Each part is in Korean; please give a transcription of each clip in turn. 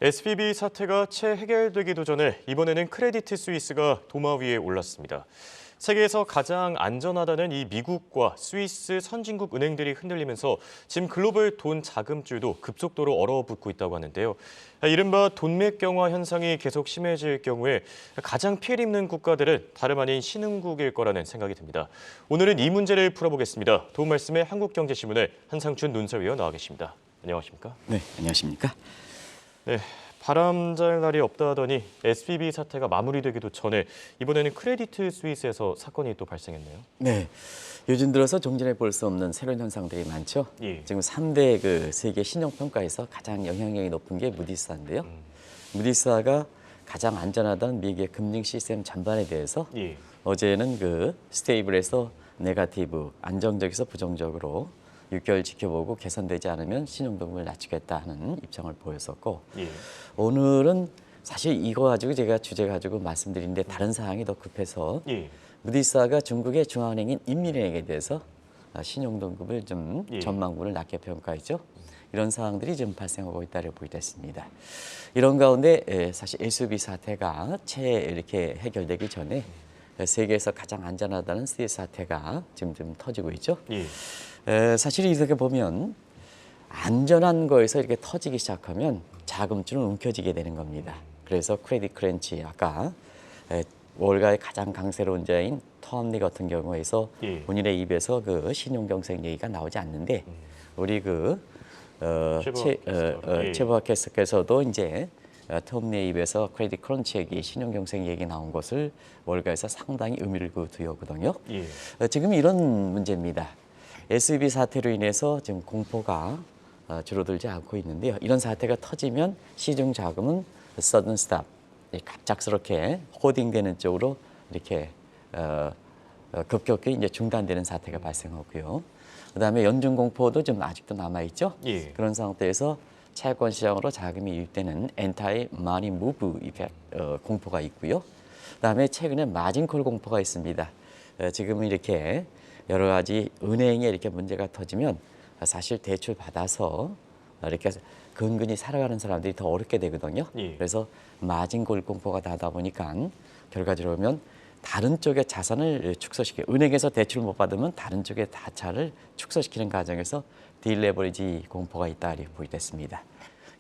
SVB 사태가 채 해결되기도 전에 이번에는 크레디트 스위스가 도마 위에 올랐습니다. 세계에서 가장 안전하다는 이 미국과 스위스 선진국 은행들이 흔들리면서 지금 글로벌 돈 자금줄도 급속도로 얼어붙고 있다고 하는데요. 이른바 돈맥경화 현상이 계속 심해질 경우에 가장 피해를 입는 국가들은 다름 아닌 신흥국일 거라는 생각이 듭니다. 오늘은 이 문제를 풀어보겠습니다. 도움 말씀에 한국경제신문의 한상춘 논설위원 나와 계십니다. 안녕하십니까? 네, 안녕하십니까? 네, 바람잘 날이 없다 하더니 SVB 사태가 마무리되기도 전에 이번에는 크레디트 스위스에서 사건이 또 발생했네요. 네, 요즘 들어서 종전에 볼 수 없는 새로운 현상들이 많죠. 예. 지금 3대 세계 신용평가에서 가장 영향력이 높은 게 무디스인데요. 무디스가 가장 안전하다는 미국의 금융 시스템 전반에 대해서 예. 어제는 스테이블에서 네거티브, 안정적에서 부정적으로 6개월 지켜보고 개선되지 않으면 신용등급을 낮추겠다 하는 입장을 보였었고 예. 오늘은 사실 이거 가지고 제가 주제 가지고 말씀드리는데 다른 사항이 더 급해서 예. 무디스가 중국의 중앙은행인 인민은행에 대해서 신용등급을 좀 예. 전망분을 낮게 평가했죠. 이런 사항들이 지금 발생하고 있다고 보이겠습니다. 이런 가운데 사실 SVB 사태가 채 이렇게 해결되기 전에 세계에서 가장 안전하다는 스위스 사태가 지금 좀 터지고 있죠. 예. 사실 이렇게 보면 안전한 거에서 이렇게 터지기 시작하면 자금줄은 움켜쥐게 되는 겁니다. 그래서 크레딧 크런치 아까 월가의 가장 강세로운 자인 텀리 같은 경우에서 예. 본인의 입에서 신용 경색 얘기가 나오지 않는데 우리 최부하께서도 이제 텀리의 입에서 크레딧 크런치 얘기, 신용 경색 얘기 나온 것을 월가에서 상당히 의미를 두었거든요. 예. 지금 이런 문제입니다. SVB 사태로 인해서 지금 공포가 줄어들지 않고 있는데요. 이런 사태가 터지면 시중 자금은 sudden stop, 갑작스럽게 호딩되는 쪽으로 이렇게 급격히 이제 중단되는 사태가 발생하고요. 그다음에 연준 공포도 좀 아직도 남아 있죠. 예. 그런 상태에서 채권 시장으로 자금이 유입되는 anti money move 이펙트 공포가 있고요. 그다음에 최근에 마진콜 공포가 있습니다. 지금은 이렇게 여러 가지 은행에 이렇게 문제가 터지면 사실 대출 받아서 이렇게 근근히 살아가는 사람들이 더 어렵게 되거든요. 예. 그래서 마진골 공포가 나다 보니까 결과적으로 보면 다른 쪽의 자산을 은행에서 대출 못 받으면 다른 쪽의 자산을 축소시키는 과정에서 딜레버리지 공포가 있다 이렇게 보이겠습니다.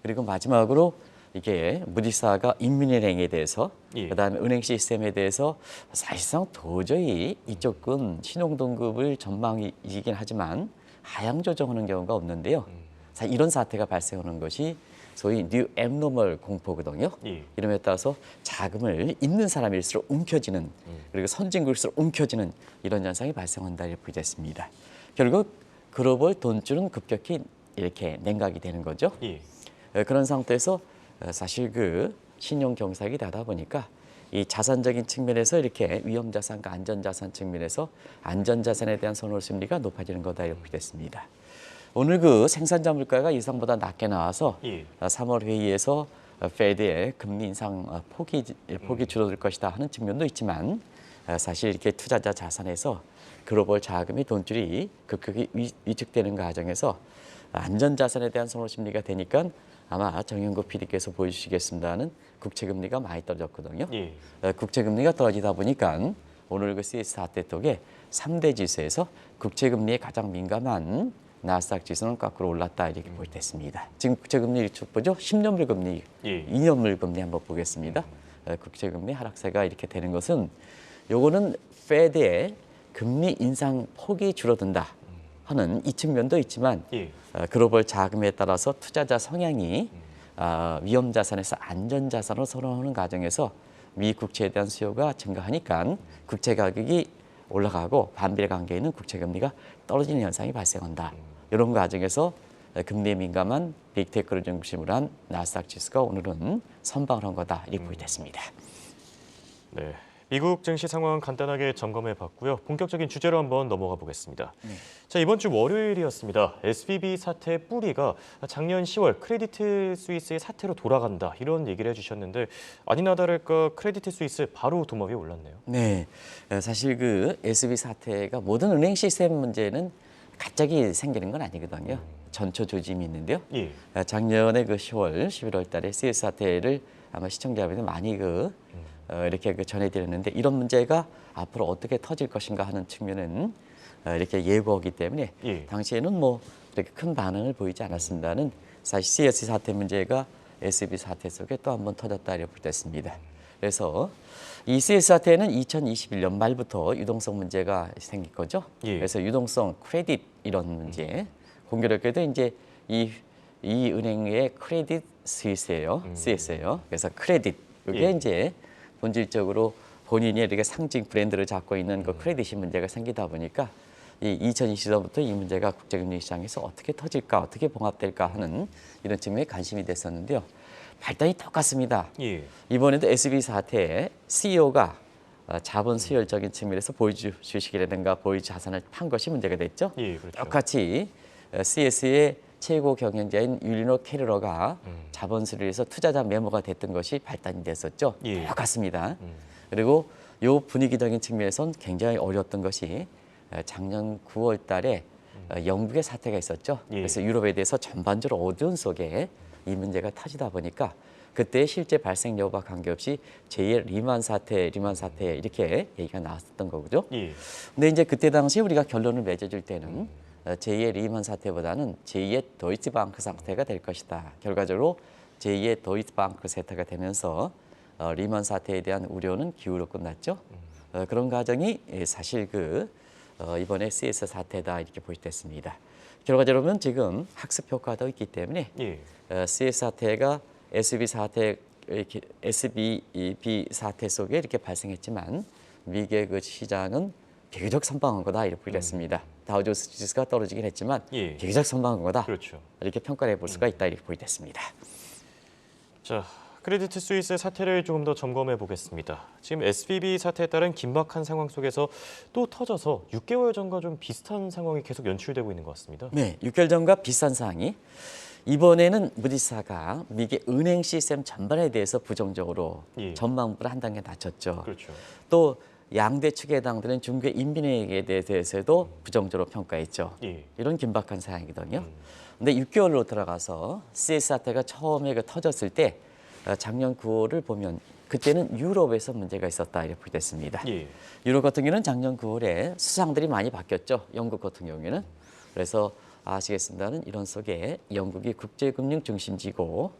그리고 마지막으로 이게 무디스가 인민은행에 대해서 예. 그다음에 은행 시스템에 대해서 사실상 도저히 이쪽은 신용등급을 전망이긴 하지만 하향 조정하는 경우가 없는데요. 이런 사태가 발생하는 것이 소위 뉴 앱노멀 공포거든요. 예. 이름에 따라서 자금을 있는 사람일수록 움켜쥐는 그리고 선진국일수록 움켜쥐는 이런 현상이 발생한다 이렇게 보겠습니다. 결국 글로벌 돈줄은 급격히 이렇게 냉각이 되는 거죠. 예. 그런 상태에서 사실 신용 경색이 되다 보니까 이 자산적인 측면에서 이렇게 위험 자산과 안전 자산 측면에서 안전 자산에 대한 선호 심리가 높아지는 거다 이렇게 됐습니다. 오늘 생산자 물가가 예상보다 낮게 나와서 예. 3월 회의에서 페드의 금리 인상 폭이 줄어들 것이다 하는 측면도 있지만 사실 이렇게 투자자 자산에서 글로벌 자금의 돈줄이 급격히 위축되는 과정에서 안전 자산에 대한 선호 심리가 되니까 아마 정영국 PD께서 보여주시겠습니다는 국채금리가 많이 떨어졌거든요. 예. 국채금리가 떨어지다 보니까 오늘 스위스 사태 톡에 3대 지수에서 국채금리에 가장 민감한 나스닥 지수는 거꾸로 올랐다 이렇게 보였습니다. 지금 국채금리 쭉 보죠. 10년물 금리, 예. 2년물 금리 한번 보겠습니다. 국채금리 하락세가 이렇게 되는 것은 요거는 페드의 금리 인상 폭이 줄어든다 하는 이 측면도 있지만 예. 글로벌 자금에 따라서 투자자 성향이 위험 자산에서 안전 자산으로 선호하는 과정에서 미 국채에 대한 수요가 증가하니까 국채 가격이 올라가고 반비례 관계에는 국채 금리가 떨어지는 현상이 발생한다. 이런 과정에서 금리에 민감한 빅테크를 중심으로 한 나스닥 지수가 오늘은 선방을 한 거다 이렇게 보이겠습니다. 네. 미국 증시 상황 간단하게 점검해 봤고요. 본격적인 주제로 한번 넘어가 보겠습니다. 자, 이번 주 월요일이었습니다. SVB 사태의 뿌리가 작년 10월 크레디트 스위스의 사태로 돌아간다 이런 얘기를 해주셨는데 아니나 다를까 크레디트 스위스 바로 도마 위에 올랐네요. 네, 사실 SVB 사태가 모든 은행 시스템 문제는 갑자기 생기는 건 아니거든요. 전초 조짐이 있는데요. 예. 작년에 그 10월, 11월 달에 CS 사태를 아마 시청자분들 많이 이렇게 전해드렸는데 이런 문제가 앞으로 어떻게 터질 것인가 하는 측면은 이렇게 예고하기 때문에 예. 당시에는 뭐 그렇게 큰 반응을 보이지 않았습니다는 사실 CS 사태 문제가 SB 사태 속에 또 한 번 터졌다 이렇게 볼 때 있습니다. 그래서 이 CS 사태는 2021년 말부터 유동성 문제가 생긴 거죠. 예. 그래서 유동성 크레딧 이런 문제 공교롭게도 이제 이 은행의 크레딧 스위스예요. 스위스예요. 그래서 크레딧 이게 예. 이제 본질적으로 본인이 이렇게 상징 브랜드를 잡고 있는 그 크레딧이 문제가 생기다 보니까 이 2020년부터 이 문제가 국제금융 시장에서 어떻게 터질까, 어떻게 봉합될까 하는 이런 측면에 관심이 됐었는데요. 발단이 똑같습니다. 예. 이번에도 SB 사태에 CEO가 자본 수혈적인 측면에서 보유주 주식이라든가 보유주 자산을 판 것이 문제가 됐죠. 예, 그렇죠. 똑같이 CS의 최고 경영자인 율리노 캐르러가 자본 수리에서 투자자 메모가 됐던 것이 발단이 됐었죠. 예. 똑같습니다. 그리고 요 분위기적인 측면에선 굉장히 어려웠던 것이 작년 9월 달에 영국의 사태가 있었죠. 예. 그래서 유럽에 대해서 전반적으로 어두운 속에 이 문제가 터지다 보니까 그때 실제 발생 여부와 관계없이 제2의 리만 사태 이렇게 얘기가 나왔었던 거죠. 예. 근데 이제 그때 당시 우리가 결론을 맺어줄 때는 제2의 리만 사태보다는 제2의 도이치방크 사태가 될 것이다. 결과적으로 제2의 도이치방크 사태가 되면서 리만 사태에 대한 우려는 기울어 끝났죠. 그런 과정이 사실 이번에 CS 사태다 이렇게 보시됐습니다. 결과적으로는 지금 학습 효과도 있기 때문에 예. CS 사태가 SB 사태 속에 이렇게 발생했지만 미국의 그 시장은 비교적 선방한 거다 이렇게 보겠습니다. 다우존스 지수가 떨어지긴 했지만 예. 비교적 선방한 거다 그렇죠. 이렇게 평가해 볼 수가 있다 이렇게 보겠습니다. 자, 크레디트 스위스 사태를 조금 더 점검해 보겠습니다. 지금 SVB 사태에 따른 긴박한 상황 속에서 또 터져서 6개월 전과 좀 비슷한 상황이 계속 연출되고 있는 것 같습니다. 네, 6개월 전과 비슷한 사항이 이번에는 무디스가 미국의 은행 시스템 전반에 대해서 부정적으로 예. 전망보다 한 단계 낮췄죠. 그렇죠. 또 양대 측의 당들은 중국의 인민행에 대해서도 부정적으로 평가했죠. 예. 이런 긴박한 사항이거든요. 근데 6개월로 들어가서 CS 사태가 처음에 터졌을 때 작년 9월을 보면 그때는 유럽에서 문제가 있었다 이렇게 됐습니다. 예. 유럽 같은 경우는 작년 9월에 수상들이 많이 바뀌었죠. 영국 같은 경우에는. 그래서 아시겠습니다는 이런 속에 영국이 국제금융 중심지고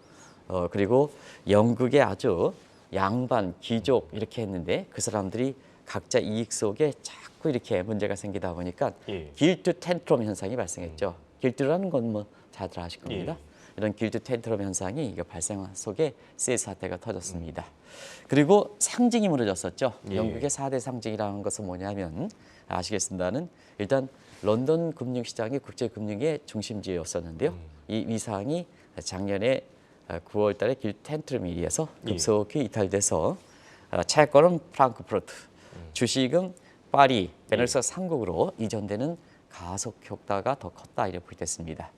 그리고 영국의 아주 양반, 귀족 이렇게 했는데 그 사람들이 각자 이익 속에 자꾸 이렇게 문제가 생기다 보니까 예. 길드 텐트럼 현상이 발생했죠. 길드라는 건 뭐 다들 아실 겁니다. 예. 이런 길드 텐트럼 현상이 이거 발생한 속에 CS 사태가 터졌습니다. 그리고 상징이 무너졌었죠. 예. 영국의 4대 상징이라는 것은 뭐냐면 아시겠습니다는 일단 런던 금융시장이 국제금융의 중심지였었는데요. 이 위상이 작년에 9월 달에 길드 텐트럼에 의해서 급속히 이탈돼서 채권은 프랑크푸르트, 주식은 파리, 베네루스 상국으로 이전되는 가속 효과가 더 컸다 이렇게 됐습니다.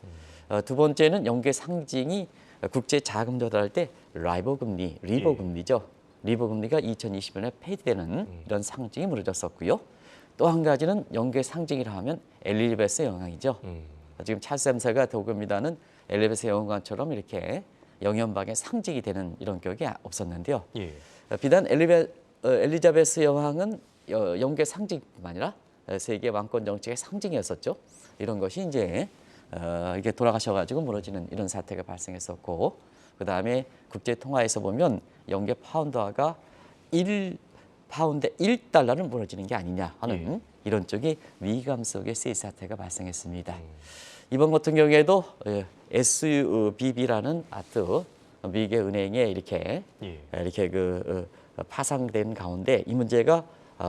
두 번째는 영국의 상징이 국제 자금 조달할 때 리버 금리죠. 리버 금리가 2020년에 폐지되는 이런 상징이 무너졌었고요. 또 한 가지는 영국의 상징이라 하면 엘리자베스 여왕이죠. 지금 찰스 3세가 도금이라는 엘리자베스 여왕처럼 이렇게 영연방의 상징이 되는 이런 격이 없었는데요. 예. 비단 엘리자베스 여왕은 영국의 상징뿐만 아니라 세계 왕권 정책의 상징이었었죠. 이런 것이 이제 이게 돌아가셔가지고 무너지는 이런 사태가 발생했었고, 그 다음에 국제 통화에서 보면 영국의 파운드화가 1파운드에 1달러는 무너지는 게 아니냐 하는 이런 쪽이 위기감 속에 CS 사태가 발생했습니다. 이번 같은 경우에도 SVB라는 미국의 은행에 이렇게 파상된 가운데 이 문제가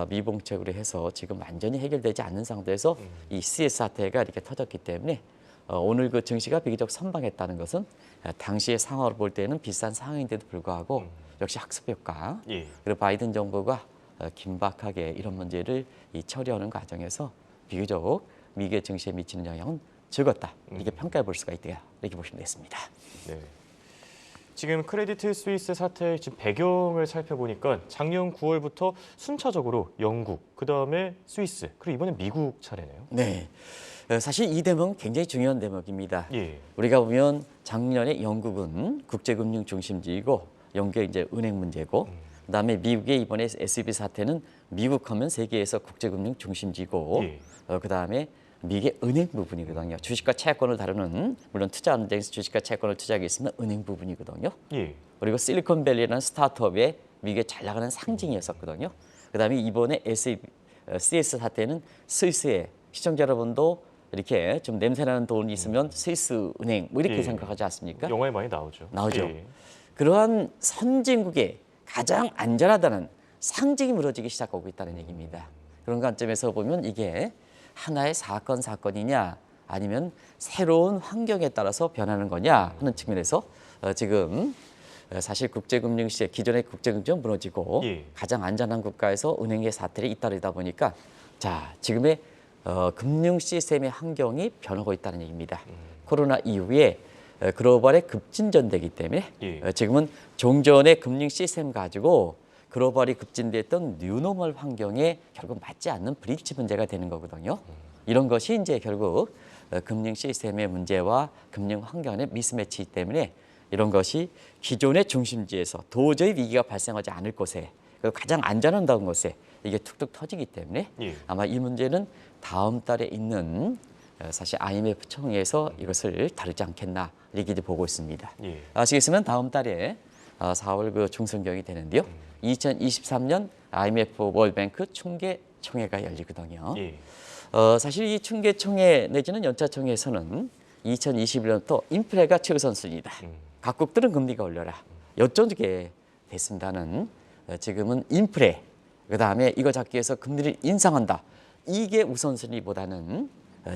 미봉책으로 해서 지금 완전히 해결되지 않는 상태에서 이 CS 사태가 이렇게 터졌기 때문에 오늘 그 증시가 비교적 선방했다는 것은 당시의 상황을 볼 때는 비싼 상황인데도 불구하고 역시 학습 효과 그리고 바이든 정부가 긴박하게 이런 문제를 처리하는 과정에서 비교적 미국의 증시에 미치는 영향은 적었다 이렇게 평가해 볼 수가 있다 이렇게 보시면 되겠습니다. 네. 지금 크레디트 스위스 사태의 지금 배경을 살펴보니까 작년 9월부터 순차적으로 영국, 그다음에 스위스, 그리고 이번엔 미국 차례네요. 네. 사실 이 대목은 굉장히 중요한 대목입니다. 예. 우리가 보면 작년에 영국은 국제금융 중심지이고 영국의 이제 은행 문제고 그다음에 미국의 이번에 SVB 사태는 미국 하면 세계에서 국제금융 중심지고 예. 그다음에 미국의 은행 부분이거든요. 주식과 채권을 다루는 물론 투자하는 데서 주식과 채권을 투자하기 있으면 은행 부분이거든요. 예. 그리고 실리콘밸리라는 스타트업의 미국에 잘 나가는 상징이었었거든요. 그다음에 이번에 CS 사태는 스위스의 시청자 여러분도 이렇게 좀 냄새나는 돈이 있으면 스위스 은행 뭐 이렇게 예. 생각하지 않습니까? 영화에 많이 나오죠. 나오죠. 예. 그러한 선진국의 가장 안전하다는 상징이 무너지기 시작하고 있다는 얘기입니다. 그런 관점에서 보면 이게 하나의 사건이냐 아니면 새로운 환경에 따라서 변하는 거냐 하는 측면에서 지금 사실 국제금융시장 기존의 국제금융은 무너지고 예. 가장 안전한 국가에서 은행의 사태를 잇따르다 보니까 자 지금의 금융 시스템의 환경이 변하고 있다는 얘기입니다. 코로나 이후에 글로벌의 급진전되기 때문에 예. 지금은 종전의 금융 시스템 가지고 글로벌이 급진됐던 뉴노멀 환경에 결국 맞지 않는 브릿지 문제가 되는 거거든요. 이런 것이 이제 결국 금융 시스템의 문제와 금융 환경의 미스매치 때문에 이런 것이 기존의 중심지에서 도저히 위기가 발생하지 않을 곳에 가장 안전한다는 곳에 이게 툭툭 터지기 때문에 예. 아마 이 문제는 다음 달에 있는 사실 IMF 총회에서 이것을 다루지 않겠나 이렇게 이제 보고 있습니다. 예. 아시겠지만 다음 달에 4월 그 중순경이 되는데요. 2023년 IMF 월뱅크 총계 총회가 열리거든요. 예. 사실 이 총계 총회 내지는 연차 총회에서는 2021년부터 인플레가 최우선순위다. 각국들은 금리가 올려라. 여쭤게 됐습니다는 지금은 인플레 그다음에 이거 잡기 위해서 금리를 인상한다. 이게 우선순위보다는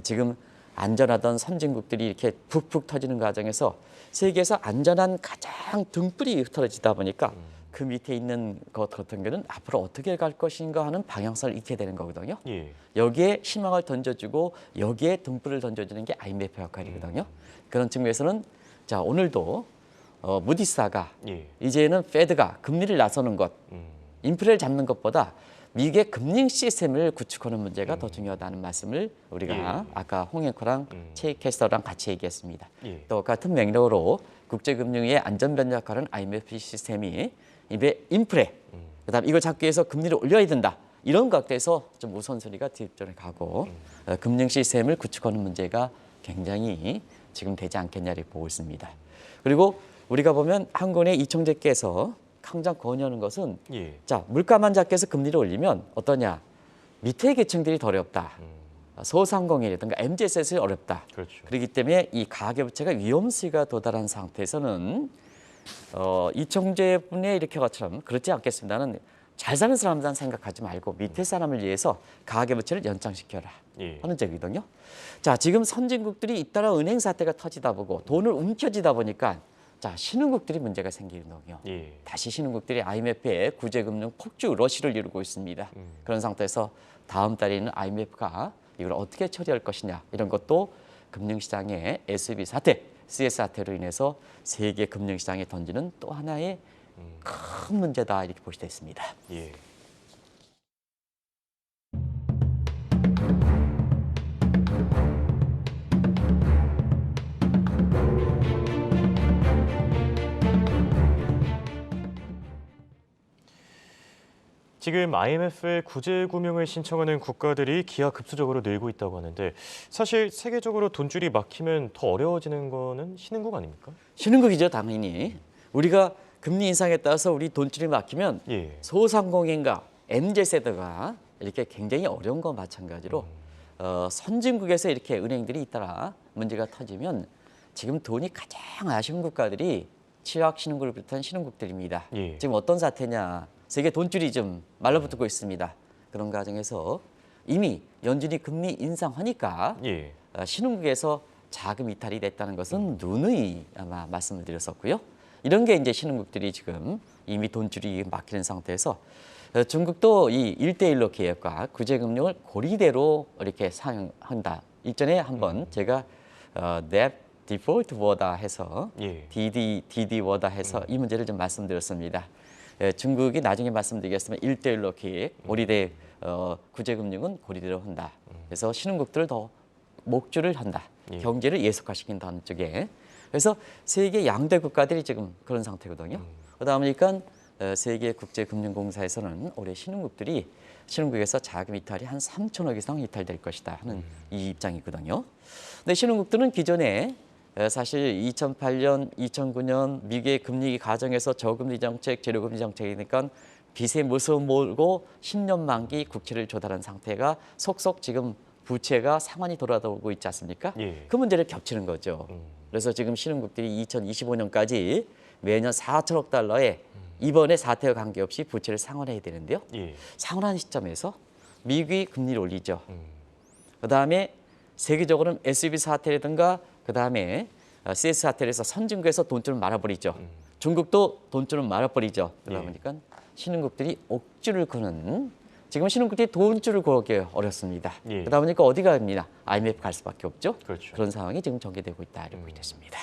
지금 안전하던 선진국들이 이렇게 푹푹 터지는 과정에서 세계에서 안전한 가장 등불이 흩어지다 보니까 그 밑에 있는 것 같은 경우는 앞으로 어떻게 갈 것인가 하는 방향성을 잃게 되는 거거든요. 예. 여기에 희망을 던져주고 여기에 등불을 던져주는 게 IMF 역할이거든요. 그런 측면에서는 자 오늘도 무디스가 예. 이제는 페드가 금리를 나서는 것, 인플레를 잡는 것보다 미국의 금융 시스템을 구축하는 문제가 더 중요하다는 말씀을 우리가 예. 아까 홍앵커랑 체이 캐스터랑 같이 얘기했습니다. 예. 똑같은 맥락으로 국제금융의 안전변 역할은 IMF 시스템이 이제 인플레, 그다음 이걸 잡기 위해서 금리를 올려야 된다. 이런 각도에서 좀 우선순위가 뒷전에 가고 금융 시스템을 구축하는 문제가 굉장히 지금 되지 않겠냐를 보고 있습니다. 그리고 우리가 보면 한국의 이청재께서 항상 권유하는 것은 예. 자 물가만 잡기 위해서 금리를 올리면 어떠냐 밑에 계층들이 더 어렵다. 소상공인이라든가 MZ세대이 어렵다. 그렇죠. 그렇기 때문에 이 가계부채가 위험수위가 도달한 상태에서는 이청재 분의 이렇게 것처럼 그렇지 않겠습니다는 잘 사는 사람만 생각하지 말고 밑에 사람을 위해서 가계부채를 연장시켜라 예. 하는 적이거든요. 자 지금 선진국들이 잇따라 은행 사태가 터지다 보고 돈을 움켜쥐다 보니까 자 신흥국들이 문제가 생기는 거군요. 예. 다시 신흥국들이 IMF의 구제금융 폭주 러시를 이루고 있습니다. 그런 상태에서 다음 달에는 IMF가 이걸 어떻게 처리할 것이냐 이런 것도 금융시장의 SVB 사태, CS 사태로 인해서 세계 금융시장에 던지는 또 하나의 큰 문제다 이렇게 보시돼 있습니다. 예. 지금 IMF에 구제금융을 신청하는 국가들이 기하급수적으로 늘고 있다고 하는데 사실 세계적으로 돈줄이 막히면 더 어려워지는 거는 신흥국 아닙니까? 신흥국이죠 당연히. 우리가 금리 인상에 따라서 우리 돈줄이 막히면 예. 소상공인과 MZ세대가 이렇게 굉장히 어려운 건 마찬가지로 선진국에서 이렇게 은행들이 잇따라 문제가 터지면 지금 돈이 가장 아쉬운 국가들이 취약 신흥국을 비롯한 신흥국들입니다. 예. 지금 어떤 사태냐. 세계 돈줄이 좀 말라붙고 있습니다. 그런 과정에서 이미 연준이 금리 인상하니까 예. 신흥국에서 자금 이탈이 됐다는 것은 누누이 아마 말씀을 드렸었고요. 이런 게 이제 신흥국들이 지금 이미 돈줄이 막히는 상태에서 중국도 이 1대1로 계획과 구제금융을 고리대로 이렇게 사용한다. 이전에 한번 제가 Debt Default Water 해서 예. DD Water 해서 이 문제를 좀 말씀드렸습니다. 중국이 나중에 말씀드리겠지만 1대1로 계획, 고리대 구제금융은 고리대로 한다. 그래서 신흥국들을 더 목줄을 한다. 예. 경제를 예속화시킨다는 쪽에. 그래서 세계 양대 국가들이 지금 그런 상태거든요. 그러다 보니까 세계 국제금융공사에서는 올해 신흥국에서 자금 이탈이 한 3천억 이상 이탈될 것이다 하는 이 입장이거든요. 근데 신흥국들은 기존에 사실 2008년, 2009년 미국의 금리 과정에서 저금리 정책, 제로금리 정책이니까 빚에 무서움 몰고 10년 만기 국채를 조달한 상태가 속속 지금 부채가 상환이 돌아오고 있지 않습니까? 예. 그 문제를 겹치는 거죠. 그래서 지금 신흥국들이 2025년까지 매년 4천억 달러의 이번에 사태와 관계없이 부채를 상환해야 되는데요. 예. 상환하는 시점에서 미국이 금리를 올리죠. 그다음에 세계적으로는 SVB 사태라든가 그다음에 CS 사태를 해서 선진국에서 돈줄을 말아버리죠. 중국도 돈줄을 말아버리죠. 그러다 예. 보니까 신흥국들이 옥줄을 그는 지금 신흥국들이 돈줄을 그기 어렵습니다. 예. 그러다 보니까 어디 갑니다. IMF 갈 수밖에 없죠. 그렇죠. 그런 상황이 지금 전개되고 있다 이렇게 됐습니다.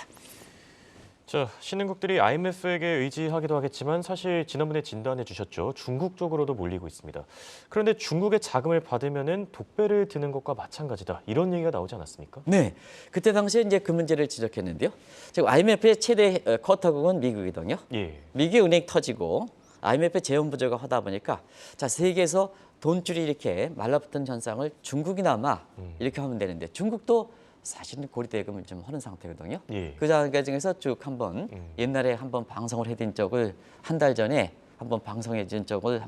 자, 신흥국들이 IMF에게 의지하기도 하겠지만 사실 지난번에 진단해 주셨죠. 중국 쪽으로도 몰리고 있습니다. 그런데 중국의 자금을 받으면은 독배를 드는 것과 마찬가지다. 이런 얘기가 나오지 않았습니까? 네, 그때 당시에 이제 그 문제를 지적했는데요. 지금 IMF의 최대 쿼터국은 미국이거든요. 예. 미국의 은행 터지고 IMF 재원 부족가 하다 보니까 자 세계에서 돈줄이 이렇게 말라붙은 현상을 중국이나마 이렇게 하면 되는데 중국도 사실은 고리대금을 좀 하는 상태거든요. 예. 그 과정에서 쭉 한번 옛날에 한번 방송을 해둔 적을 한 달 전에 한번 방송해준 적을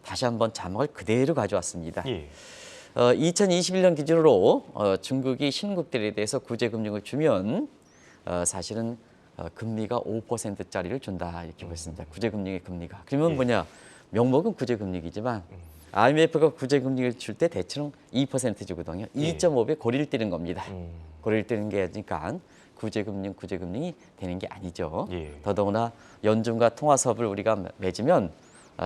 다시 한번 자막을 그대로 가져왔습니다. 예. 2021년 기준으로 중국이 신흥국들에 대해서 구제금융을 주면 사실은 금리가 5%짜리를 준다 이렇게 보였습니다. 구제금융의 금리가. 그러면 예. 뭐냐? 명목은 구제금융이지만 IMF가 구제금융을 줄 때 대체로 2% 주거든요. 예. 2.5배 고리를 뛰는 겁니다. 음. 고리를 뛰는 게 아니니까 구제금융이 되는 게 아니죠. 예. 더더구나 연준과 통화수업을 우리가 맺으면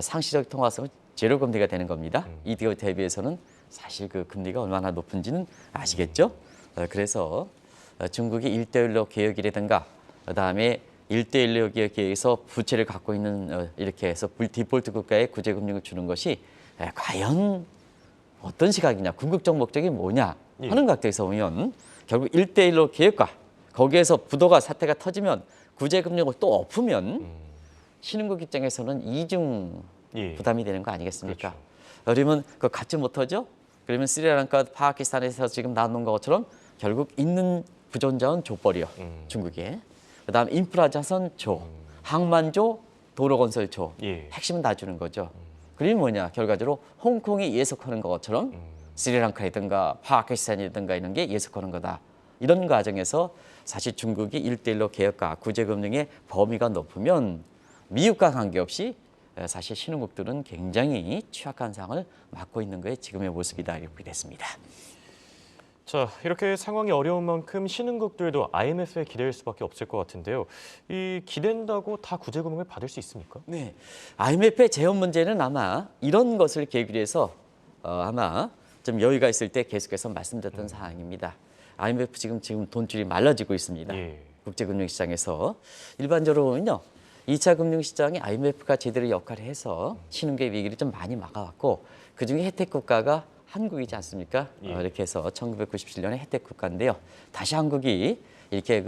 상시적 통화수업은 제로 금리가 되는 겁니다. 이디오 대비해서는 사실 그 금리가 얼마나 높은지는 아시겠죠? 그래서 중국이 1대1로 개혁이라든가 그다음에 1대1로 개혁에서 부채를 갖고 있는 이렇게 해서 디폴트 국가에 구제금융을 주는 것이 과연 어떤 시각이냐, 궁극적 목적이 뭐냐 하는 각도에서 보면 결국 1대1로 개혁과 거기에서 부도가 사태가 터지면 구제금융을 또 엎으면 신흥국 입장에서는 이중 예. 부담이 되는 거 아니겠습니까? 그렇죠. 그러면 그거 갖지 못하죠? 그러면 스리랑카, 파키스탄에서 지금 나눈 것처럼 결국 있는 부존자원 줘버려 중국에. 그다음 인프라 자산 줘, 항만 줘, 도로 건설 줘. 예. 핵심은 다 주는 거죠. 그리고 뭐냐? 결과적으로 홍콩이 예속하는 것처럼 스리랑카라든가 파키스탄이라든가 이런 게 예속하는 거다. 이런 과정에서 사실 중국이 1대1로 개혁과 구제금융의 범위가 높으면 미국과 관계없이 사실 신흥국들은 굉장히 취약한 상황을 맞고 있는 거에 지금의 모습이다 이렇게 됐습니다. 자, 이렇게 상황이 어려운 만큼 신흥국들도 IMF에 기댈 수밖에 없을 것 같은데요. 이 기댄다고 다 구제금융을 받을 수 있습니까? 네, IMF의 재원 문제는 아마 이런 것을 계기로 해서 아마 좀 여유가 있을 때 계속해서 말씀드렸던 사항입니다. IMF 지금 돈줄이 말라지고 있습니다. 예. 국제금융시장에서 일반적으로는요. 2차 금융시장에 IMF가 제대로 역할을 해서 신흥국의 위기를 좀 많이 막아왔고 그중에 혜택 국가가 한국이지 않습니까? 예. 이렇게 해서 1997년에 혜택 국가인데요. 다시 한국이 이렇게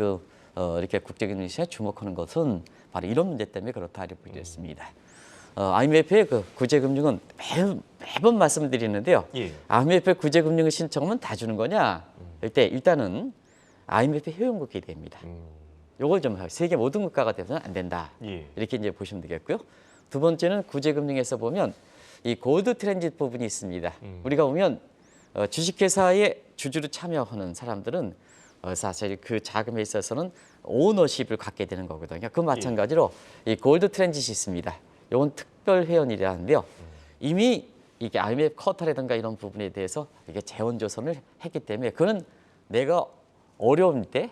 이렇게 국제금융시장에 주목하는 것은 바로 이런 문제 때문에 그렇다 이렇게 보겠습니다. IMF의 그 구제금융은 매번 말씀드리는데요. 예. IMF 구제금융을 신청하면 다 주는 거냐? 일단은 IMF 회원국이 됩니다. 요걸 좀 세계 모든 국가가 돼서는 안 된다. 예. 이렇게 이제 보시면 되겠고요. 두 번째는 구제금융에서 보면 이 골드 트랜짓 부분이 있습니다. 우리가 보면 주식회사에 주주로 참여하는 사람들은 사실 그 자금에 있어서는 오너십을 갖게 되는 거거든요. 그 마찬가지로 이 골드 트랜짓이 있습니다. 이건 특별 회원이라는데요. 이미 이게 IMF 쿼터라든가 이런 부분에 대해서 이게 재원 조성을 했기 때문에 그는 내가 어려울 때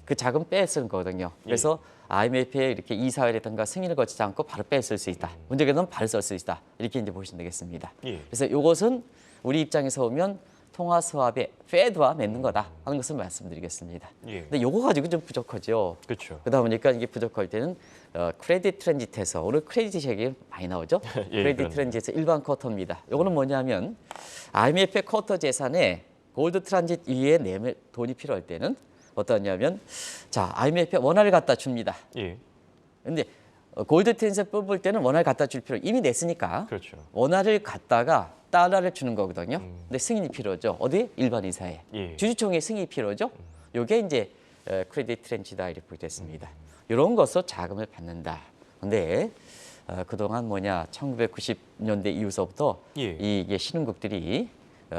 그 자금 빼쓸 거거든요. 그래서 IMF에 이렇게 이사회라든가 승인을 거치지 않고 바로 빼쓸 수 있다. 문제가 되면 바로 쓸 수 있다. 이렇게 이제 보시면 되겠습니다. 예. 그래서 이것은 우리 입장에서 보면 통화 수합의 페드와 맺는 거다 하는 것을 말씀드리겠습니다. 예. 근데 요거 가지고 좀 부족하죠. 그렇죠. 그러다 보니까 이게 부족할 때는 크레딧 트랜짓에서 오늘 크레딧 얘기 많이 나오죠. 예, 크레딧 그렇네요. 트랜짓에서 일반 쿼터입니다. 요거는 뭐냐면 IMF 쿼터 재산의 골드 트란짓 위에 돈이 필요할 때는 어떠냐면 자 IMF에 원화를 갖다 줍니다. 예. 근데 골드 트란짓 뽑을 때는 원화를 갖다 줄 필요 이미 냈으니까 그렇죠. 원화를 갖다가 달러를 주는 거거든요. 근데 승인이 필요하죠. 어디? 일반 이사회. 예. 주주총회 승인이 필요하죠. 요게 이제 크레딧 트렌치다 이렇게 됐습니다. 이런 것으로 자금을 받는다. 근데 그동안 1990년대 이후서부터 예. 이게 신흥국들이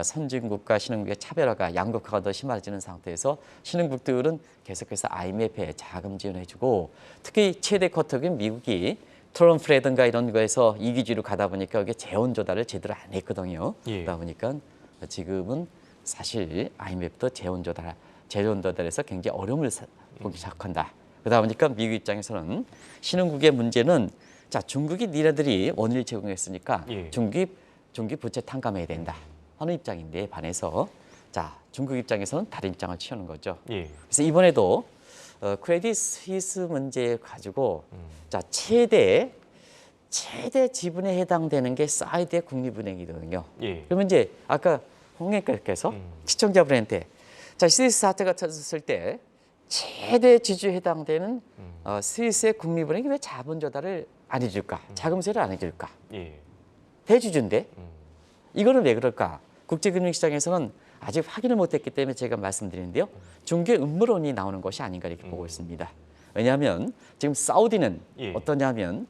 선진국과 신흥국의 차별화가 양극화가 더 심해지는 상태에서 신흥국들은 계속해서 IMF에 자금 지원해주고 특히 최대 커터인 미국이 트럼프라든가 이런 거에서 이기주의로 가다 보니까 이게 재원 조달을 제대로 안 했거든요. 예. 그러다 보니까 지금은 사실 IMF도 재원 조달에서 굉장히 어려움을 보기 시작한다. 그러다 보니까 미국 입장에서는 신흥국의 문제는 자 중국이 니네들이 원유를 제공했으니까 예. 중국이 부채 탕감해야 된다 하는 입장인데 반해서 자 중국 입장에서는 다른 입장을 취하는 거죠. 예. 그래서 이번에도 크레딧 스위스 문제 가지고 자 최대 지분에 해당되는 게 사우디 국립은행이거든요. 예. 그러면 이제 아까 홍익께서 시청자분한테 자 스위스 사태가 터졌을 때 최대 지주에 해당되는 스위스의 국립은행이 왜 자본 조달을 안 해줄까? 자금세를 안 해줄까? 예. 대주주인데 이거는 왜 그럴까? 국제금융시장에서는 아직 확인을 못했기 때문에 제가 말씀드리는데요. 중개 음모론이 나오는 것이 아닌가 이렇게 보고 있습니다. 왜냐하면 지금 사우디는 예. 어떠냐면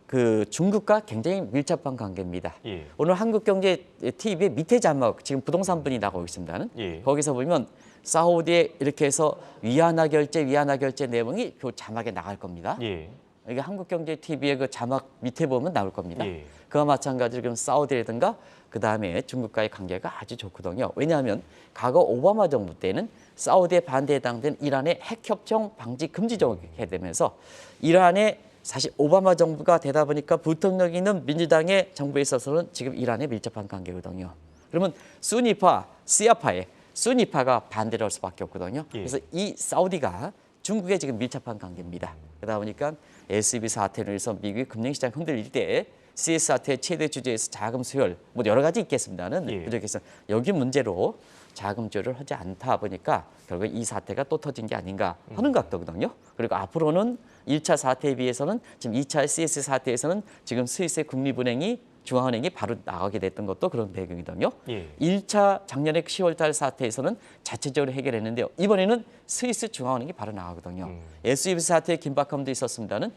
그 중국과 굉장히 밀접한 관계입니다. 예. 오늘 한국경제TV의 밑에 자막 지금 부동산 분이 나가고 있습니다는 예. 거기서 보면 사우디에 이렇게 해서 위안화 결제 내용이 그 자막에 나갈 겁니다. 예. 이게 한국경제TV의 그 자막 밑에 보면 나올 겁니다. 예. 그와 마찬가지로 지금 사우디라든가 그 다음에 중국과의 관계가 아주 좋거든요. 왜냐하면 과거 오바마 정부 때는 사우디에 반대에 해당된 이란의 핵협정 방지 금지 정책이 되면서 이란의 사실 오바마 정부가 되다 보니까 부통력 있는 민주당의 정부에 있어서는 지금 이란에 밀접한 관계거든요. 그러면 순위파, 시아파에 순위파가 반대를 할 수밖에 없거든요. 예. 그래서 이 사우디가 중국에 지금 밀접한 관계입니다. 그러다 보니까 SVB 사태로 해서 미국의 금융시장 흔들릴 때 CS 사태의 최대 주제에서 자금 수혈 뭐 여러 가지 있겠습니다는 예. 그래서 여기 문제로 자금 조율을 하지 않다 보니까 결국 이 사태가 또 터진 게 아닌가 하는 각도거든요. 그리고 앞으로는 1차 사태에 비해서는 지금 2차 CS 사태에서는 지금 스위스의 국립은행이 중앙은행이 바로 나가게 됐던 것도 그런 배경이거든요. 예. 1차 작년에 10월 달 사태에서는 자체적으로 해결했는데요. 이번에는 스위스 중앙은행이 바로 나가거든요. SVB 사태의 긴박함도 있었습니다는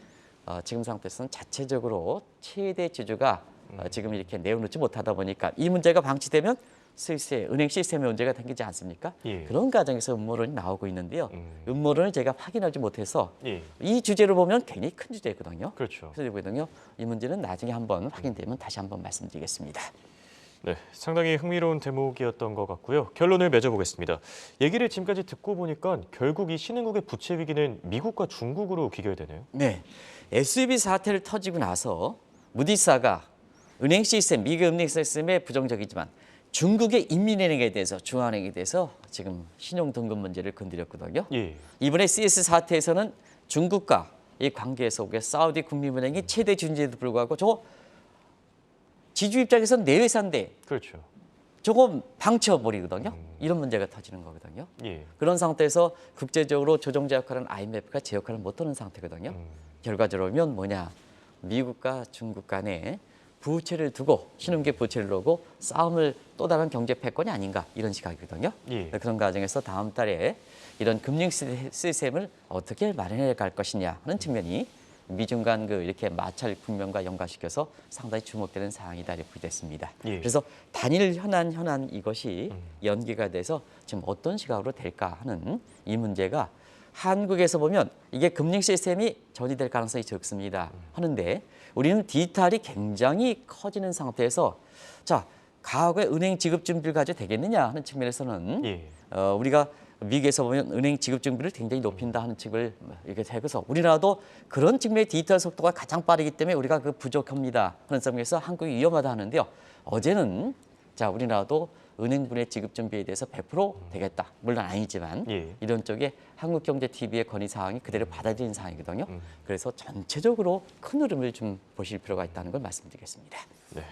지금 상태에서는 자체적으로 최대 지주가 지금 이렇게 내어놓지 못하다 보니까 이 문제가 방치되면 스위스의 은행 시스템에 문제가 생기지 않습니까? 예. 그런 과정에서 음모론이 나오고 있는데요. 음모론을 제가 확인하지 못해서 예. 이 주제로 보면 굉장히 큰 주제거든요. 그렇죠. 그렇거든요. 이 문제는 나중에 한번 확인되면 다시 한번 말씀드리겠습니다. 네, 상당히 흥미로운 대목이었던 것 같고요. 결론을 맺어보겠습니다. 얘기를 지금까지 듣고 보니까 결국 이 신흥국의 부채 위기는 미국과 중국으로 귀결되네요. 네, SVB 사태를 터지고 나서 무디스가 은행 시스템, 미국 은행 시스템에 부정적이지만 중국의 인민은행에 대해서 중앙은행에 대해서 지금 신용 등급 문제를 건드렸거든요. 예. 이번에 CS 사태에서는 중국과 이 관계 속에 사우디 국립은행이 최대 주주인데도 불구하고 저거 지주 입장에서는 내 회사인데 그렇죠. 저거 방치해버리거든요. 이런 문제가 터지는 거거든요. 예. 그런 상태에서 국제적으로 조정자 역할은 IMF가 제 역할을 못하는 상태거든요. 결과적으로 보면 뭐냐. 미국과 중국 간에 부채를 두고 신흥계 부채를 두고 싸움을 또 다른 경제 패권이 아닌가 이런 시각이거든요. 예. 그런 과정에서 다음 달에 이런 금융 시스템을 어떻게 마련해 갈 것이냐 하는 측면이 미중 간 그 이렇게 마찰 국면과 연관시켜서 상당히 주목되는 사항이다 이렇게 됐습니다. 예. 그래서 단일 현안 이것이 연기가 돼서 지금 어떤 시각으로 될까 하는 이 문제가 한국에서 보면 이게 금융 시스템이 전이될 가능성이 적습니다. 하는데 우리는 디지털이 굉장히 커지는 상태에서 자 과거에 은행 지급 준비를 가지고 되겠느냐 하는 측면에서는 예. 우리가 미국에서 보면 은행 지급 준비를 굉장히 높인다 하는 측을 이렇게 해서 우리나라도 그런 측면의 디지털 속도가 가장 빠르기 때문에 우리가 그 부족합니다 하는 점에서 한국이 위험하다 하는데요. 어제는 자 우리나라도 은행분의 지급 준비에 대해서 100% 되겠다. 물론 아니지만 예. 이런 쪽에 한국경제TV의 건의 사항이 그대로 받아들인 사항이거든요. 그래서 전체적으로 큰 흐름을 좀 보실 필요가 있다는 걸 말씀드리겠습니다. 네.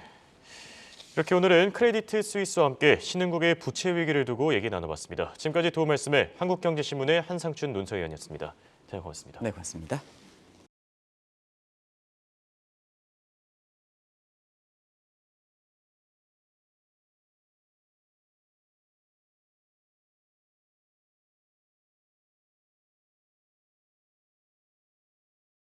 이렇게 오늘은 크레디트 스위스와 함께 신흥국의 부채 위기를 두고 얘기 나눠봤습니다. 지금까지 도움 말씀에 한국경제신문의 한상춘 논설위원이었습니다. 잘 고맙습니다. 네, 고맙습니다.